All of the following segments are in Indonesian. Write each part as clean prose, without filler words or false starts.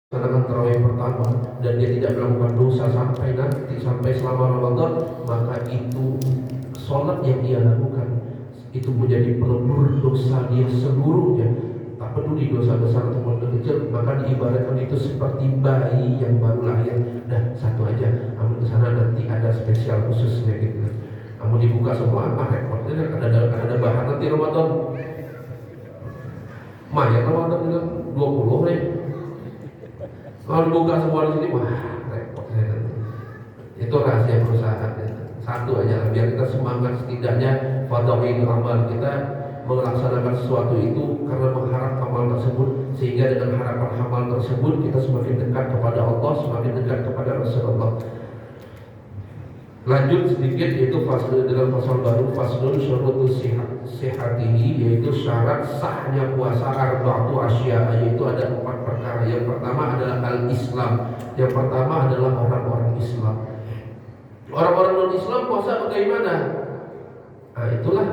melaksanakan tarawih pertama dan dia tidak melakukan dosa sampai selama Ramadan, maka itu sholat yang dia lakukan itu menjadi pelebur dosa dia seluruhnya. Tak peduli dosa besar atau dosa kecil, maka diibaratkan itu seperti bayi yang baru lahir. Dah satu aja, namun di sana nanti ada spesial khususnya gitu. Namun dibuka semua, repotnya ada bahan nanti Ramadan. Maya Ramadan dengan 20 nih. Kalau dibuka semua di sini, wah repot saya nanti. Itu rahasia perusahaan. Satu aja, biar kita semangat setidaknya fadhilul amal, kita melaksanakan sesuatu itu karena mengharap amal tersebut, sehingga dengan harapan amal tersebut kita semakin dekat kepada Allah, semakin dekat kepada Rasulullah. Lanjut sedikit, yaitu dalam pasal baru, faslun syurutus sihatihi, yaitu syarat sahnya puasa arba'atu asya, yaitu ada 4 perkara. Yang pertama adalah al-Islam. Yang pertama adalah orang-orang Islam. Orang-orang non-Islam puasa bagaimana? Nah itulah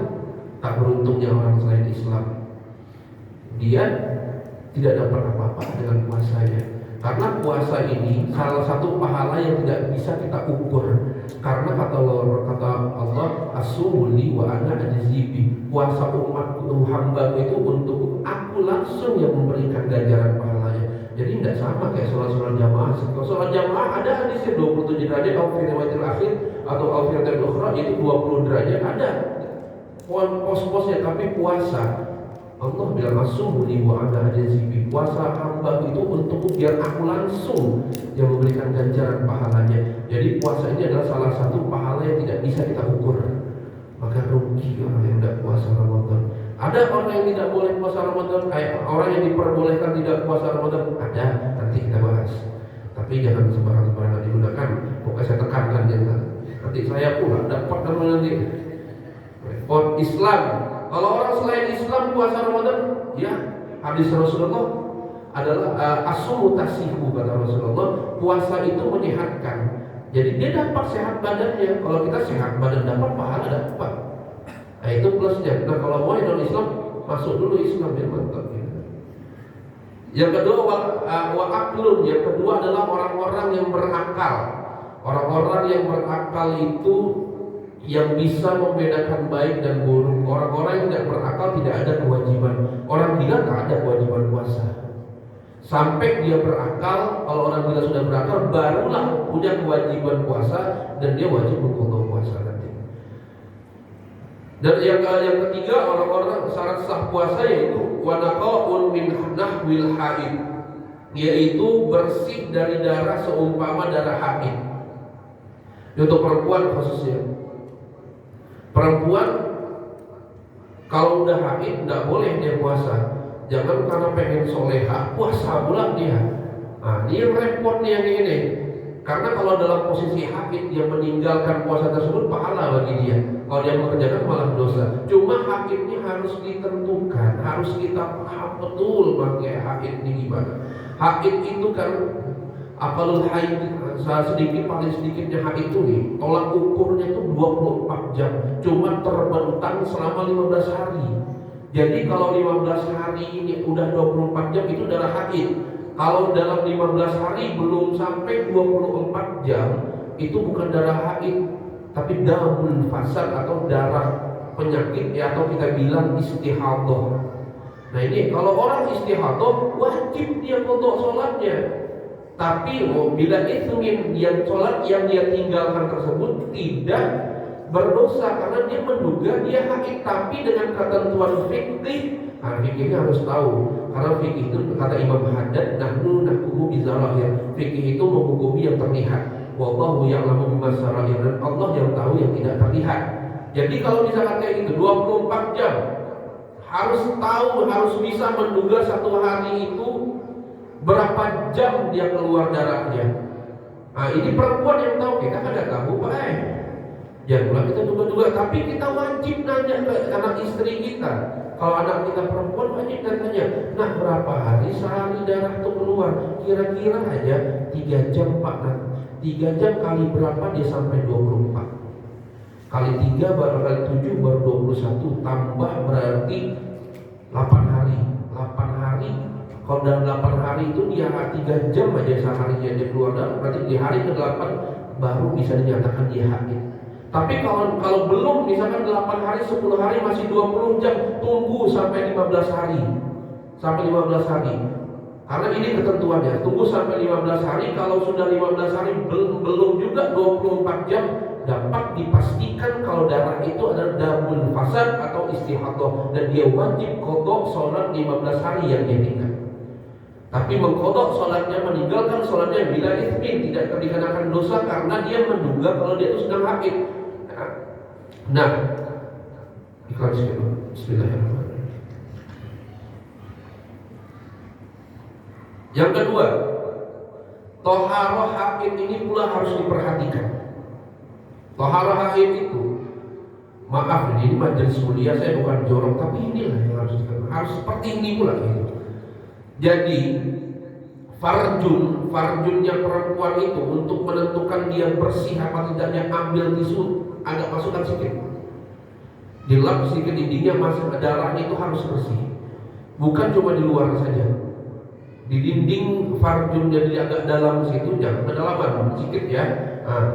tak beruntungnya orang selain Islam. Dia tidak dapat apa-apa dengan puasanya. Karena puasa ini salah satu pahala yang tidak bisa kita ukur. Karena kata Allah, as-sumuli wa ana ajzibi. Puasa umatku hamba itu untuk aku langsung yang memberikan ganjaran pahalanya. Jadi tidak sama kayak sholat jamaah. Kalau sholat jamaah ada hadisnya 27 derajat au fi riwayatil akhir atau au fi riwayatil ukhra itu 20 derajat ada pos-posnya. Tapi puasa Allah bilang as-sumuli wa ana ajzibi. Puasa hamba itu untuk biar aku langsung yang memberikan ganjaran pahalanya. Jadi puasa ini adalah salah satu pahala yang tidak bisa kita ukur. Maka rugi orang yang tidak puasa Ramadan. Ada orang yang tidak boleh puasa Ramadan, orang yang diperbolehkan tidak puasa Ramadan. Ada, nanti kita bahas. Tapi jangan sembarang-sembarangan digunakan. Pokoknya saya tekankan jangan. Nanti saya pula dapat namanya nanti. Islam. Kalau orang selain Islam puasa Ramadan, ya hadis Rasulullah adalah as-sumu tasihu, kata Rasulullah. Puasa itu menyehatkan. Jadi dia dapat sehat badannya. Kalau kita sehat badan dapat, pahala dapat. Nah itu plusnya. Nah kalau mau non Islam masuk dulu Islam biar mantap. Yang kedua wa aqlun. Yang kedua adalah orang-orang yang berakal. Orang-orang yang berakal itu yang bisa membedakan baik dan buruk. Orang-orang yang tidak berakal tidak ada kewajiban. Orang gila tak ada kewajiban puasa. Sampai dia berakal. Kalau orang gila sudah berakal, barulah punya kewajiban puasa dan dia wajib mengkodok puasa nanti. Dan yang ketiga, orang-orang syarat sah puasa yaitu wanaqaun min nahwil haid, yaitu bersih dari darah seumpama darah haid. Untuk perempuan khususnya. Perempuan kalau udah haid tidak boleh dia puasa. Jangan karena pengen soleha puasa pula dia. Nah ini yang repot nih yang ini. Karena kalau dalam posisi haid dia meninggalkan puasa tersebut, pahala bagi dia. Kalau dia mengerjakan malah dosa. Cuma haidnya harus ditentukan, harus kita paham betul pakai haid ini gimana. Haid itu kan apalul haid sedikit, paling sedikitnya haid itu nih, tolak ukurnya itu 24 jam. Cuma terbentang selama 15 hari. Jadi kalau 15 hari ini udah 24 jam itu darah haid. Kalau dalam 15 hari belum sampai 24 jam itu bukan darah haid, tapi damul fasad atau darah penyakit ya, atau kita bilang istihadah. Nah ini kalau orang istihadah wajib dia qada sholatnya. Tapi bila itu yang sholat yang dia tinggalkan tersebut tidak berdosa karena dia menduga dia haid, tapi dengan ketentuan fikih. Nah, fikihnya harus tahu karena fikih itu kata Imam Haddad nahnu nahkumu bizarahir. Fikih itu menghukumi yang terlihat. Wallahu ya'lamu bima sara'ir, dan Allah yang tahu yang tidak terlihat. Jadi kalau misalkan kayak gitu 24 jam harus tahu, harus bisa menduga satu hari itu berapa jam dia keluar darahnya. Nah ini perempuan yang tahu, kita kan tidak tahu Pak. Jangan pula kita duga-duga, tapi kita wajib nanya ke anak istri kita. Kalau anak kita perempuan wajib tanya, nah berapa hari sehari darah itu keluar? Kira-kira aja 3 jam Pak. Nah 3 jam kali berapa dia sampai 24? Kali 3 baru kali 7 baru 21, tambah berarti 8 hari. 8 hari Kalau dalam 8 hari itu dia 3 jam aja seharinya dia keluar darah, berarti di hari ke-8 baru bisa dinyatakan dia haid. Tapi kalau belum, misalkan 8 hari, 10 hari masih 20 jam, tunggu sampai 15 hari. Sampai 15 hari. Karena ini ketentuannya, tunggu sampai 15 hari. Kalau sudah 15 hari belum juga 24 jam, dapat dipastikan kalau darah itu adalah damul fasad atau istihadah, dan dia wajib qadha sholat 15 hari yang dia tinggal. Tapi mengkodok sholatnya, meninggalkan sholatnya bila itsmin, tidak dikenakan dosa karena dia menduga kalau dia itu sedang haid. Nah, iklan dulu. Bismillahirrahmanirrahim. Yang kedua, toharoh haid ini pula harus diperhatikan. Toharoh haid itu, maaf ini majelis mulia, saya bukan jorok, tapi inilah yang harus seperti ini pula gitu. Jadi farjunnya perempuan itu untuk menentukan dia bersih apa tidaknya, ambil tisu agak masukkan sedikit, dilap sedikit dindingnya, masuk darahnya itu harus bersih, bukan cuma di luar saja, di dinding farjun jadi agak dalam situ, jangan kedalaman sedikit ya. Nah,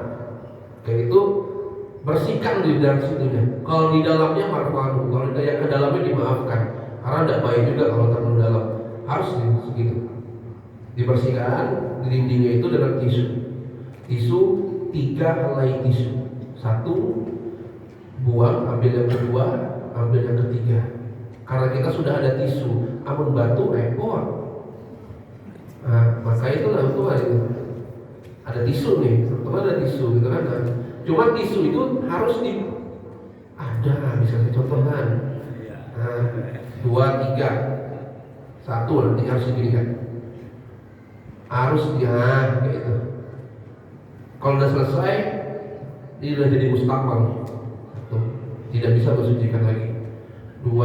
kayak itu bersihkan di dalam situnya. Kalau di dalamnya marfu'an, kalau ke dalamnya dimaafkan, karena tidak baik juga kalau terlalu dalam. Harus segitu dibersihkan di dindingnya itu dengan tisu 3 helai tisu, 1 buang, ambil yang kedua, ambil yang ketiga. Karena kita sudah ada tisu, amun batu repot. Nah, maka itulah itu ada tisu nih, teman ada tisu gitu kan. Nah, cuma tisu itu harus ada, bisa saya contohkan. Nah, 2, 3, 1 nanti harus begini kan, harus kayak itu. Kalau udah selesai, ini udah jadi mustakmal, tidak bisa bersucikan lagi. 2,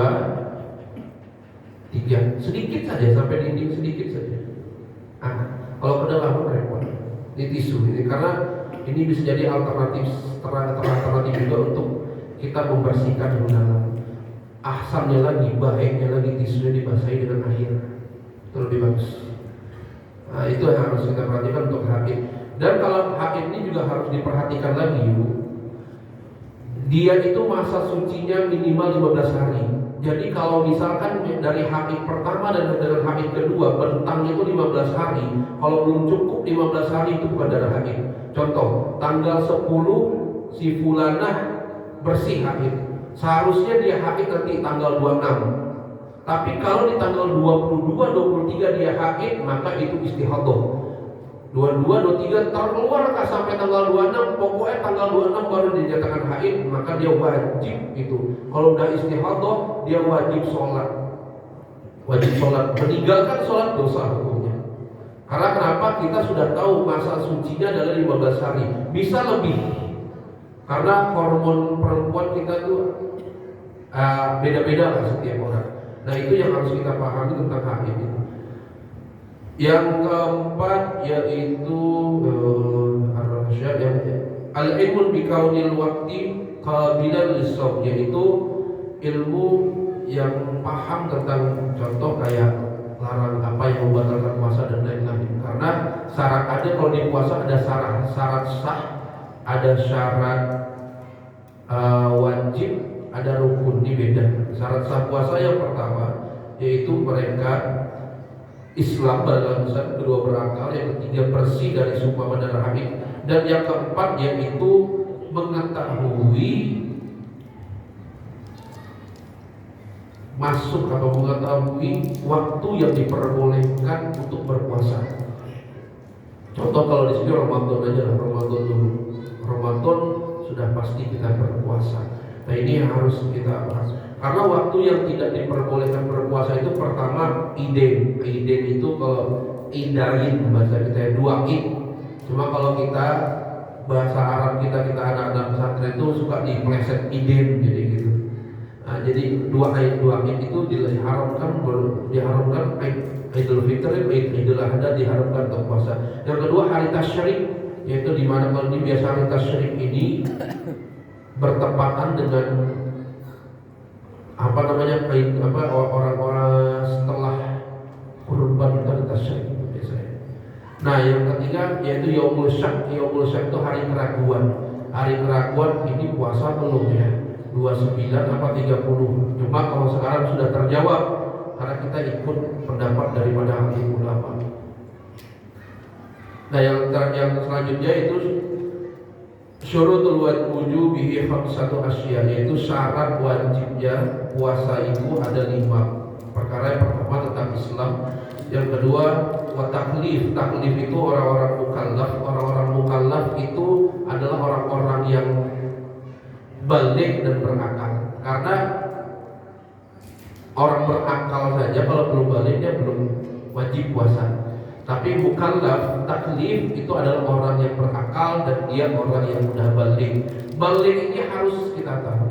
3, sedikit saja sampai dinding, sedikit saja. Kalau ke dalam repot. Ini tisu ini, karena ini bisa jadi alternatif juga untuk kita membersihkan di dalam. Ahsannya lagi, baiknya lagi tisunya dibasahi dengan air, itu lebih bagus. Nah, itu yang harus kita perhatikan untuk haid. Dan kalau haid ini juga harus diperhatikan lagi, dia itu masa sucinya minimal 15 hari. Jadi kalau misalkan dari haid pertama dan dengan haid kedua bentangnya itu 15 hari, kalau belum cukup 15 hari itu bukan darah haid. Contoh, tanggal 10 si fulanah bersih haid, seharusnya dia haid nanti tanggal 26. Tapi kalau di tanggal 22, 23 dia haid, maka itu istihadah. 22, 23 terkeluar sampai tanggal 26, pokoknya tanggal 26 baru dinyatakan haid, maka dia wajib itu. Kalau udah istihadah, dia wajib sholat. Wajib sholat, meninggalkan sholat dosa hukumnya. Karena kenapa? Kita sudah tahu masa sucinya adalah 15 hari, bisa lebih. Karena hormon perempuan kita tuh beda-beda lah setiap orang. Nah, itu yang harus kita pahami tentang haid itu. Yang keempat yaitu al-ilmu bi kaunil waqti qabilan lis-shaum, yaitu ilmu yang paham tentang contoh kayak larang apa yang membatalkan puasa dan lain-lain. Karena syarat ada, kalau di puasa ada syarat sah, ada syarat wajib, ada rukun, ini beda. Syarat sah puasa yang pertama yaitu mereka Islam dalam kedua berakal, yang ketiga bersih dari sumpah darah haid, dan yang keempat yaitu mengetahui masuk atau mengetahui waktu yang diperbolehkan untuk berpuasa. Contoh kalau di sini Ramadan aja lah, Ramadan dulu. Ramadan sudah pasti kita berpuasa. Nah, ini yang harus kita bahas. Karena waktu yang tidak diperbolehkan berpuasa itu pertama iden itu, kalau idain bahasa kita 2 id. Cuma kalau kita bahasa Arab kita anak-anak pesantren itu suka dipleset iden jadi gitu. Nah, jadi 2 id itu diharamkan Idul Fitri, Idul Adha diharamkan untuk puasa. Yang kedua hari tasyrik, yaitu di mana kalau ini biasa hari tasyrik ini bertepatan dengan orang-orang setelah kurban Nah, yang ketiga yaitu yaumul syak. Yaumul syak itu hari keraguan. Hari keraguan ini puasa belum ya? 29 apa 30. Cuma kalau sekarang sudah terjawab karena kita ikut pendapat daripada ahli ulama. Nah, yang selanjutnya itu syurutul wujubihi khamsatu asya, yaitu syarat wajibnya puasa itu ada 5 perkara. Yang pertama tentang Islam, yang kedua wa taklif. Taklif itu orang-orang mukallaf. Orang-orang mukallaf itu adalah orang-orang yang balik dan berakal. Karena orang berakal saja kalau belum balik dia belum wajib puasa. Tapi mukallaf, taklif itu adalah orang yang berakal dan dia orang yang sudah balik. Balik ini harus kita tahu.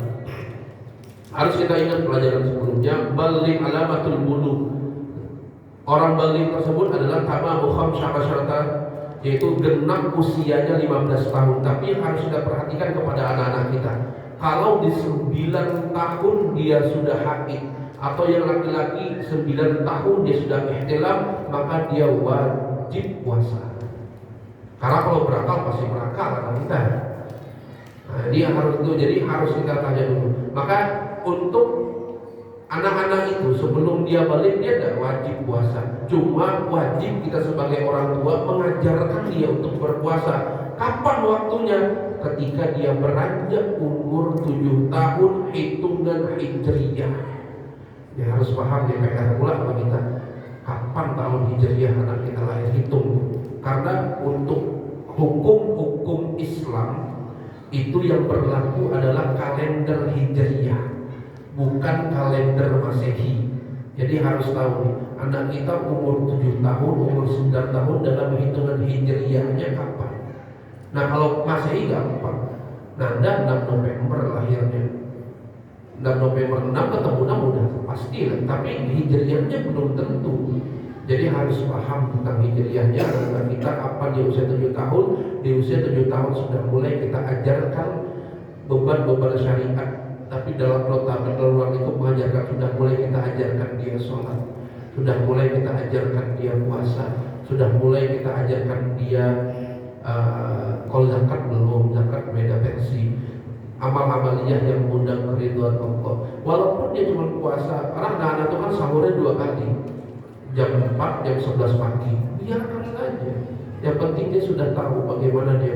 Harus kita ingat pelajaran sebelumnya, balik alamatul bulugh. Orang balik tersebut adalah tamamu khamsa asyarata, yaitu genap usianya 15 tahun. Tapi harus kita perhatikan kepada anak-anak kita. Kalau di 9 tahun dia sudah haid, atau yang laki-laki 9 tahun dia sudah ihtilam, maka dia wajib puasa. Karena kalau berakal pasti berakal anak kita. Nah, dia harus itu, jadi harus kita tanya dulu. Maka untuk anak-anak itu sebelum dia balik dia tidak wajib puasa. Cuma wajib kita sebagai orang tua mengajarkan dia untuk berpuasa. Kapan waktunya? Ketika dia beranjak umur 7 tahun hitungan hijriyah. Dia harus paham dia PR pula sama kita. Kapan tahun hijriyah anak kita lahir, hitung. Karena untuk hukum-hukum Islam itu yang berlaku adalah kalender hijriyah, bukan kalender Masehi. Jadi harus tahu nih, anak kita umur 7 tahun, umur 9 tahun dalam hitungan hijriyahnya kapan. Nah, kalau Masehi gampang. Nanda 6 November lahirnya. 6 November 6 ketemu mudah pasti lah, tapi hijriyahnya belum tentu. Jadi harus paham tentang hijriyahnya. Anak kita kapan di usia 7 tahun, di usia 7 tahun sudah mulai kita ajarkan beban-beban syariat. Tapi dalam luar itu mengajarkan, sudah mulai kita ajarkan dia sholat, sudah mulai kita ajarkan dia puasa, sudah mulai kita ajarkan dia kalau zakat belum, zakat beda versi. Amal-amaliyah yang mengundang keridhaan Allah. Walaupun dia cuma puasa, karena anak-anak itu kan sahurnya 2 kali, jam 4, jam 11 pagi. Biarkan aja. Yang penting dia sudah tahu bagaimana dia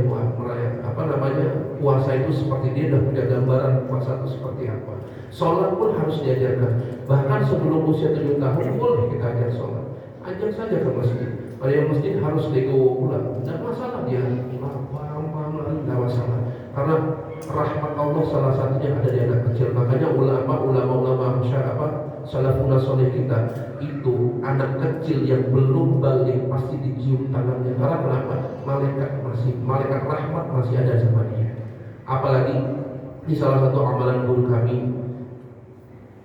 puasa itu seperti, dia sudah punya gambaran puasa itu seperti apa. Sholat pun harus diajarkan. Bahkan sebelum usia 7 tahun boleh kita ajar sholat. Ajak saja ke masjid. Kalau yang masjid harus digawa pula. Tidak masalah dia. Tidak masalah. Karena rahmat Allah salah satunya ada di anak kecil. Makanya ulama salafuna soleh kita itu anak kecil yang belum balik pasti dicium tangannya. Karena kenapa? Malaikat rahmat masih ada sama dia. Apalagi di salah satu amalan guru kami,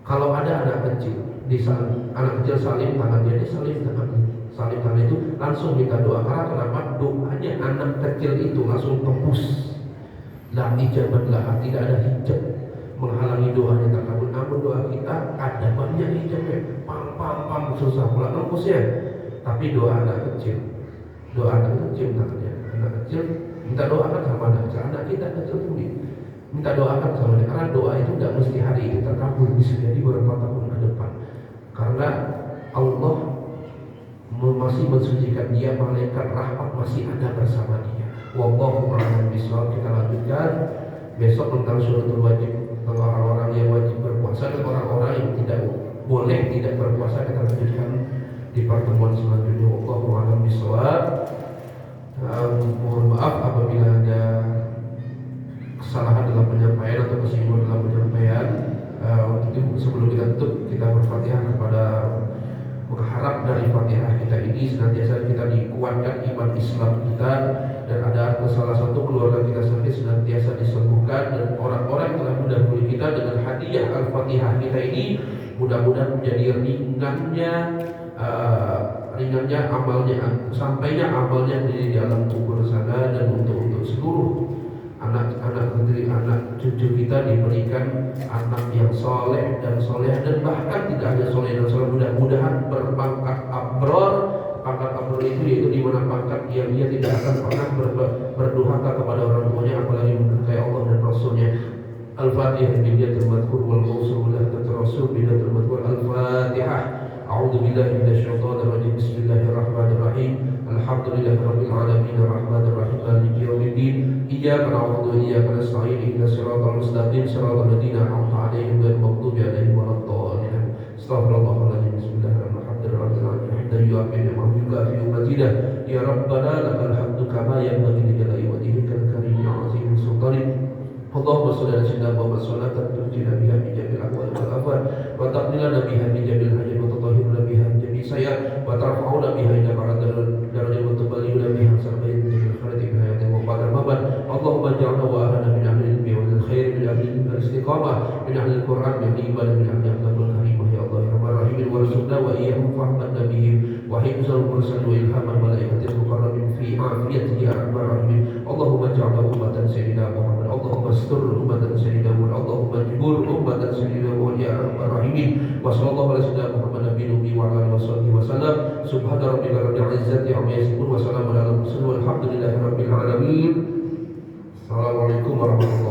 kalau ada anak kecil anak kecil salim tangannya, dia salim tangan itu langsung kita doa. Karena kenapa? Doanya anak kecil itu langsung tembus. La ijabatlah, tidak ada hijab menghalangi doanya terkabul. Namun doa kita ada banyak hijabnya, pam susah pula nembusnya. Tapi doa anak kecil tangannya, anak kecil minta doakan sama anak kita kecil pun minta doakan sama dia. Karena doa itu tidak mesti hari itu terkabul, bisa jadi beberapa tahun ke depan. Karena Allah masih mensucikan dia, malaikat rahmat masih ada bersama dia. Wallahu a'lam bishawab. Kita lanjutkan besok tentang syurutul wajib, tentang orang-orang yang wajib berpuasa dan orang-orang yang tidak boleh tidak berpuasa. Kita lanjutkan di pertemuan selanjutnya. Wallahu a'lam bishawab. Mohon maaf apabila ada kesalahan dalam penyampaian atau kesinggungan dalam penyampaian. Untuk itu sebelum kita tutup, kita berfatihah kepada berharap dari Fatihah kita ini senantiasa kita dikuatkan iman Islam kita, dan ada salah satu keluarga kita sakit senantiasa disembuhkan, dan orang-orang yang telah mendahului kita dengan hadiah Al-Fatihah kita ini mudah-mudahan menjadi ringannya amalnya, sampainya amalnya di dalam kubur sana, dan untuk seluruh anak-anak negeri, anak cucu kita diberikan anak yang soleh dan soleh, dan bahkan tidak hanya soleh dan soleh, mudah-mudahan berpangkat abror, pangkat abror itu, yaitu di mana pangkat dia tidak akan pernah berdurhaka kepada orang tuanya, apalagi mendurhakai Allah dan Rasulnya. Al-Fatihah billatil madhkur wal mawsul lahdat rasul billatil madhkur. Al-Fatihah. A'udzu billahi minasyaitonir rajim. Bismillahirrahmanirrahim. Alhamdulillahi rabbil alamin arrahmanir rahim maliki yaumiddin. Iyyaka na'budu wa iyyaka nasta'in ihdinas siratal mustaqim siratal ladzina an'amta 'alaihim ghairil maghdubi 'alaihim waladdallin. Astaghfirullahaladzim. Bismillahirrahmanirrahim. Hamdan yu'affi ni'amahu yukafi mazidah. Ya Rabbana lakal hamdu kama yanbaghi li jalali wajhikal karim ya 'azim sultanik. Allahumma shalli ala sayyidina Muhammad salatan tunjina biha min jami'il ahwal wal afat wa taqnilana biha min jami'il hajat wa tutahhiruna biha min jami'is sayyi'at wa tarfa'una biha ila darajat wa tuballighuna biha sampai ila khairati bi hayatin wa ba'da mamat. Allahumma ja'alna wa ahlana min ahli ilmi wal khair min ahli al-istiqamah min ahli al-Qur'an min ibadah min ahli al-karimah ya Allah ya Rabbal Alamin warzuqna wa iyyahum fahman nabiyyin wa hifzal mursal wa ilhaman malaikatil muqarrabin fi afiyatihi ya Rabbal Alamin. Allahumma ja'alna ummatan sayyidina Muhammad. Allahumma astur ummatan sayyidina Muhammad. Allahumma jibur ummatan sayyidina Muhammad ya Rabbal Alamin. Wa sallallahu ala sayyidina Muhammad nabiyyi wa ala alihi wa sallam. Subhana rabbika rabbil izzati amma yasifun wa salamun ala al mursalin walhamdulillahi rabbil alamin. Assalamualaikum warahmatullahi wabarakatuh.